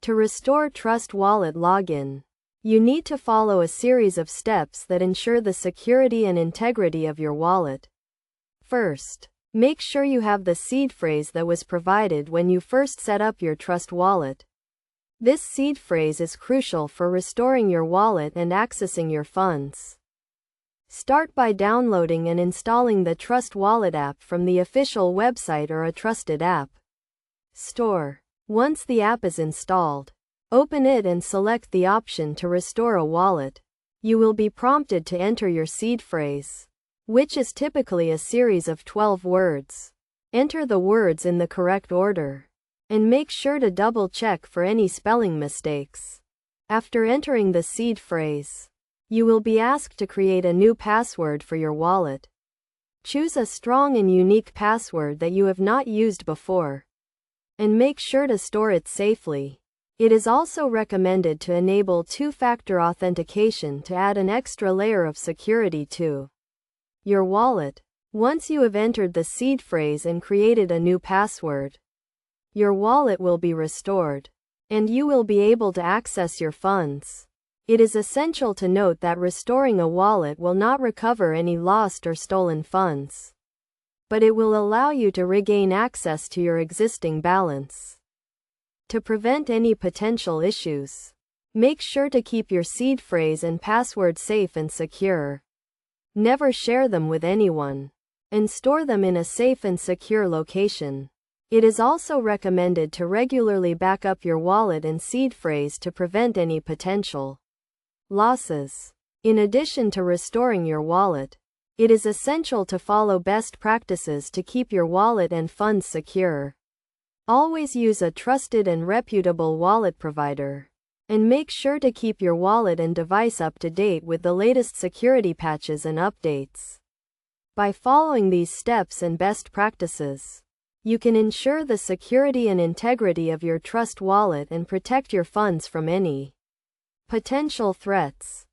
To restore Trust Wallet login, you need to follow a series of steps that ensure the security and integrity of your wallet. First, make sure you have the seed phrase that was provided when you first set up your Trust Wallet. This seed phrase is crucial for restoring your wallet and accessing your funds. Start by downloading and installing the Trust Wallet app from the official website or a trusted app store. Once the app is installed, open it and select the option to restore a wallet. You will be prompted to enter your seed phrase, which is typically a series of 12 words. Enter the words in the correct order, and make sure to double-check for any spelling mistakes. After entering the seed phrase, you will be asked to create a new password for your wallet. Choose a strong and unique password that you have not used before, and make sure to store it safely. It is also recommended to enable two-factor authentication to add an extra layer of security to your wallet. Once you have entered the seed phrase and created a new password, your wallet will be restored, and you will be able to access your funds. It is essential to note that restoring a wallet will not recover any lost or stolen funds, but it will allow you to regain access to your existing balance. To prevent any potential issues, make sure to keep your seed phrase and password safe and secure. Never share them with anyone, and store them in a safe and secure location. It is also recommended to regularly back up your wallet and seed phrase to prevent any potential losses. In addition to restoring your wallet, it is essential to follow best practices to keep your wallet and funds secure. Always use a trusted and reputable wallet provider, and make sure to keep your wallet and device up to date with the latest security patches and updates. By following these steps and best practices, you can ensure the security and integrity of your Trust Wallet and protect your funds from any potential threats.